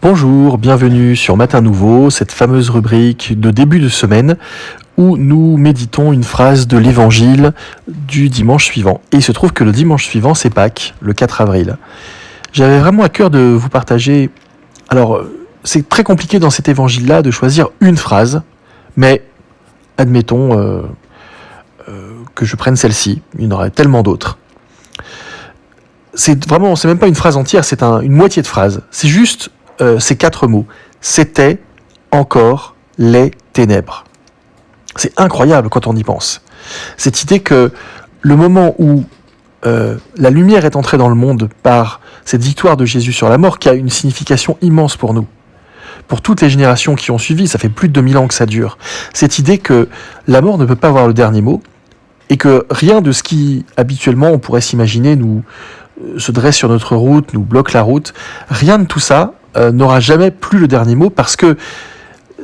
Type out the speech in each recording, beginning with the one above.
Bonjour, bienvenue sur Matin Nouveau, cette fameuse rubrique de début de semaine où nous méditons une phrase de l'évangile du dimanche suivant. Et il se trouve que le dimanche suivant, c'est Pâques, le 4 avril. J'avais vraiment à cœur de vous partager... Alors, c'est très compliqué dans cet évangile-là de choisir une phrase, mais admettons que je prenne celle-ci, il y en aurait tellement d'autres. C'est même pas une phrase entière, c'est une moitié de phrase. C'est juste ces 4 mots. C'était encore les ténèbres. C'est incroyable quand on y pense. Cette idée que le moment où la lumière est entrée dans le monde par cette victoire de Jésus sur la mort, qui a une signification immense pour nous, pour toutes les générations qui ont suivi, ça fait plus de 2000 ans que ça dure. Cette idée que la mort ne peut pas avoir le dernier mot, et que rien de ce qui, habituellement, on pourrait s'imaginer, nous se dresse sur notre route, nous bloque la route, rien de tout ça n'aura jamais plus le dernier mot, parce que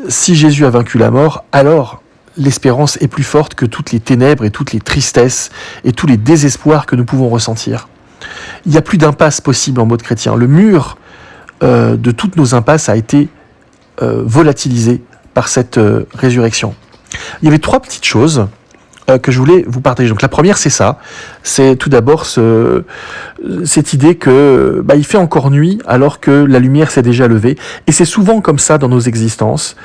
si Jésus a vaincu la mort, alors l'espérance est plus forte que toutes les ténèbres et toutes les tristesses et tous les désespoirs que nous pouvons ressentir. Il n'y a plus d'impasse possible en mode chrétien. Le mur de toutes nos impasses a été volatilisé par cette résurrection. Il y avait 3 petites choses que je voulais vous partager. Donc la première, c'est ça. C'est tout d'abord cette idée que il fait encore nuit alors que la lumière s'est déjà levée. Et c'est souvent comme ça dans nos existences.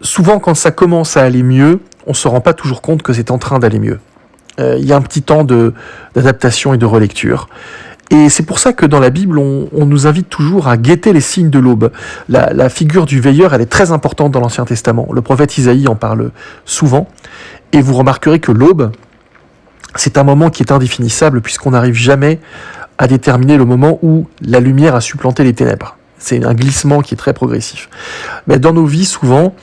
Souvent, quand ça commence à aller mieux, on ne se rend pas toujours compte que c'est en train d'aller mieux. Il y a un petit temps d'adaptation et de relecture. Et c'est pour ça que dans la Bible, on nous invite toujours à guetter les signes de l'aube. La figure du veilleur, elle est très importante dans l'Ancien Testament. Le prophète Isaïe en parle souvent. Et vous remarquerez que l'aube, c'est un moment qui est indéfinissable puisqu'on n'arrive jamais à déterminer le moment où la lumière a supplanté les ténèbres. C'est un glissement qui est très progressif. Mais dans nos vies, souvent,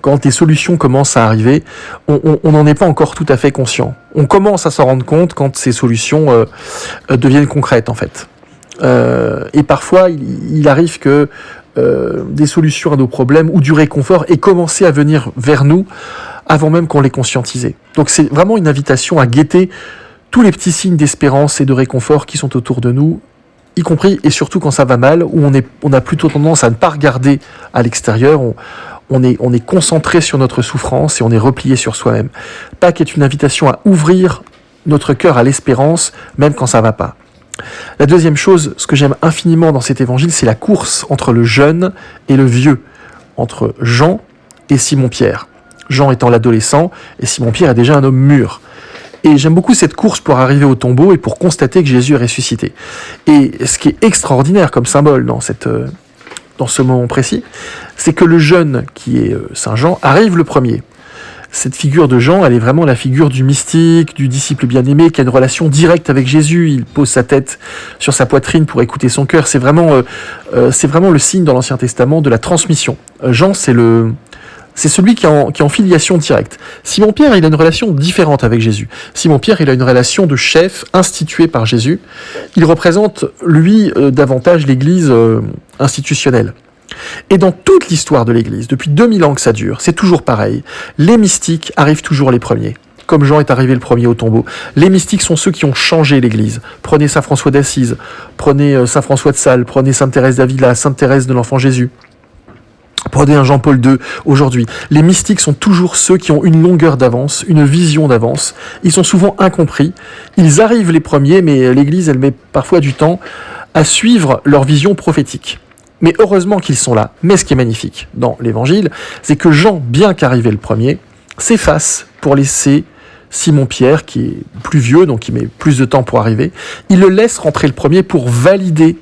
quand des solutions commencent à arriver, on n'en est pas encore tout à fait conscient. On commence à s'en rendre compte quand ces solutions deviennent concrètes, en fait. Et parfois, il arrive que des solutions à nos problèmes ou du réconfort aient commencé à venir vers nous avant même qu'on les conscientisait. Donc c'est vraiment une invitation à guetter tous les petits signes d'espérance et de réconfort qui sont autour de nous, y compris et surtout quand ça va mal, où on a plutôt tendance à ne pas regarder à l'extérieur, on est concentré sur notre souffrance et on est replié sur soi-même. Pâques est une invitation à ouvrir notre cœur à l'espérance, même quand ça va pas. La deuxième chose, ce que j'aime infiniment dans cet évangile, c'est la course entre le jeune et le vieux, entre Jean et Simon-Pierre. Jean étant l'adolescent et Simon-Pierre est déjà un homme mûr. Et j'aime beaucoup cette course pour arriver au tombeau et pour constater que Jésus est ressuscité. Et ce qui est extraordinaire comme symbole dans ce moment précis, c'est que le jeune, qui est Saint Jean, arrive le premier. Cette figure de Jean, elle est vraiment la figure du mystique, du disciple bien-aimé, qui a une relation directe avec Jésus. Il pose sa tête sur sa poitrine pour écouter son cœur. C'est vraiment le signe dans l'Ancien Testament de la transmission. Jean, c'est celui qui est en filiation directe. Simon-Pierre, il a une relation différente avec Jésus. Simon-Pierre, il a une relation de chef instituée par Jésus. Il représente, lui, davantage l'Église institutionnelle. Et dans toute l'histoire de l'Église, depuis 2000 ans que ça dure, c'est toujours pareil. Les mystiques arrivent toujours les premiers. Comme Jean est arrivé le premier au tombeau. Les mystiques sont ceux qui ont changé l'Église. Prenez Saint François d'Assise, prenez Saint François de Sales, prenez Sainte Thérèse d'Avila, Sainte Thérèse de l'Enfant Jésus. Prenez un Jean-Paul II aujourd'hui. Les mystiques sont toujours ceux qui ont une longueur d'avance, une vision d'avance. Ils sont souvent incompris. Ils arrivent les premiers, mais l'Église, elle met parfois du temps à suivre leur vision prophétique. Mais heureusement qu'ils sont là. Mais ce qui est magnifique dans l'Évangile, c'est que Jean, bien qu'arrivé le premier, s'efface pour laisser Simon-Pierre, qui est plus vieux, donc qui met plus de temps pour arriver, il le laisse rentrer le premier pour valider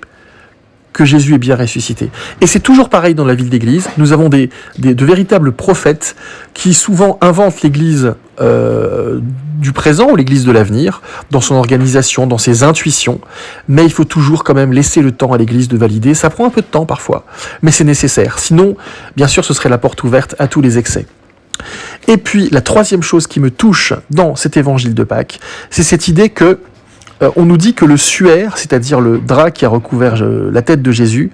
que Jésus est bien ressuscité. Et c'est toujours pareil dans la vie de l'Église. Nous avons de véritables prophètes qui souvent inventent l'Église du présent ou l'Église de l'avenir, dans son organisation, dans ses intuitions. Mais il faut toujours quand même laisser le temps à l'Église de valider. Ça prend un peu de temps parfois, mais c'est nécessaire. Sinon, bien sûr, ce serait la porte ouverte à tous les excès. Et puis, la troisième chose qui me touche dans cet évangile de Pâques, c'est cette idée que on nous dit que le suaire, c'est-à-dire le drap qui a recouvert la tête de Jésus,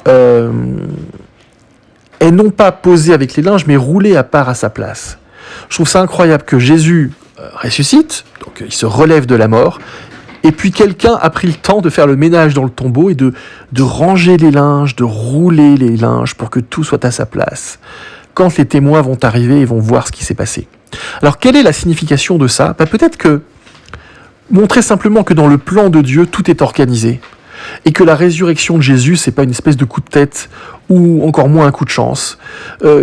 est non pas posé avec les linges, mais roulé à part à sa place. Je trouve ça incroyable que Jésus ressuscite, donc il se relève de la mort, Et puis quelqu'un a pris le temps de faire le ménage dans le tombeau et de ranger les linges, de rouler les linges pour que tout soit à sa place. Quand les témoins vont arriver et vont voir ce qui s'est passé. Alors quelle est la signification de ça ? Peut-être que montrer simplement que dans le plan de Dieu, tout est organisé. Et que la résurrection de Jésus, c'est pas une espèce de coup de tête ou encore moins un coup de chance.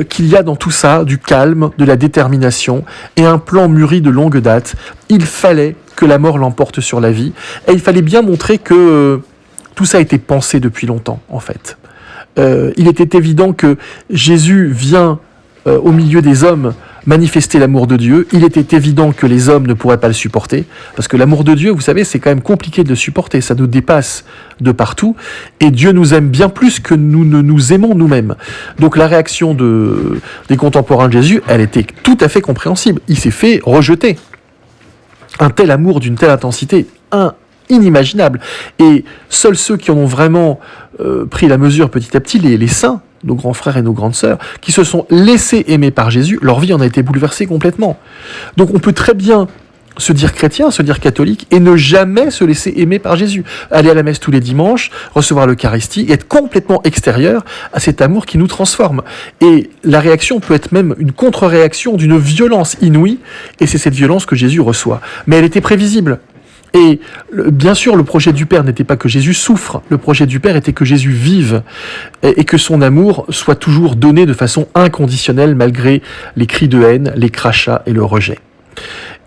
Qu'il y a dans tout ça du calme, de la détermination et un plan mûri de longue date. Il fallait que la mort l'emporte sur la vie. Et il fallait bien montrer que tout ça a été pensé depuis longtemps, en fait. Il était évident que Jésus vient au milieu des hommes manifester l'amour de Dieu. Il était évident que les hommes ne pourraient pas le supporter, parce que l'amour de Dieu, vous savez, c'est quand même compliqué de le supporter, ça nous dépasse de partout, et Dieu nous aime bien plus que nous ne nous aimons nous-mêmes. Donc la réaction des contemporains de Jésus, elle était tout à fait compréhensible. Il s'est fait rejeter. Un tel amour d'une telle intensité, inimaginable. Et seuls ceux qui en ont vraiment pris la mesure petit à petit, les saints, nos grands frères et nos grandes sœurs, qui se sont laissés aimer par Jésus, leur vie en a été bouleversée complètement. Donc on peut très bien se dire chrétien, se dire catholique, et ne jamais se laisser aimer par Jésus. Aller à la messe tous les dimanches, recevoir l'Eucharistie, et être complètement extérieur à cet amour qui nous transforme. Et la réaction peut être même une contre-réaction d'une violence inouïe, et c'est cette violence que Jésus reçoit. Mais elle était prévisible. Et bien sûr, le projet du Père n'était pas que Jésus souffre, le projet du Père était que Jésus vive et que son amour soit toujours donné de façon inconditionnelle malgré les cris de haine, les crachats et le rejet.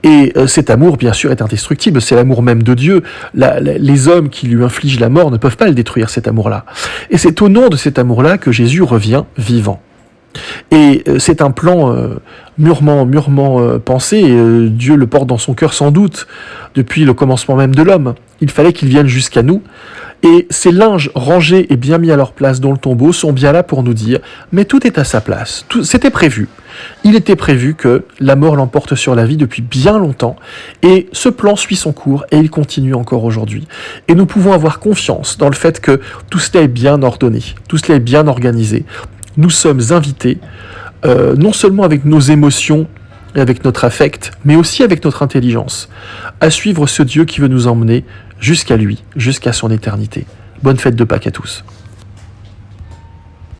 Et cet amour, bien sûr, est indestructible, c'est l'amour même de Dieu. Les hommes qui lui infligent la mort ne peuvent pas le détruire, cet amour-là. Et c'est au nom de cet amour-là que Jésus revient vivant. Et c'est un plan mûrement pensé, et Dieu le porte dans son cœur sans doute, depuis le commencement même de l'homme. Il fallait qu'il vienne jusqu'à nous, et ces linges rangés et bien mis à leur place dans le tombeau sont bien là pour nous dire, mais tout est à sa place, c'était prévu. Il était prévu que la mort l'emporte sur la vie depuis bien longtemps, et ce plan suit son cours, et il continue encore aujourd'hui. Et nous pouvons avoir confiance dans le fait que tout cela est bien ordonné, tout cela est bien organisé. Nous sommes invités, non seulement avec nos émotions et avec notre affect, mais aussi avec notre intelligence, à suivre ce Dieu qui veut nous emmener jusqu'à lui, jusqu'à son éternité. Bonne fête de Pâques à tous.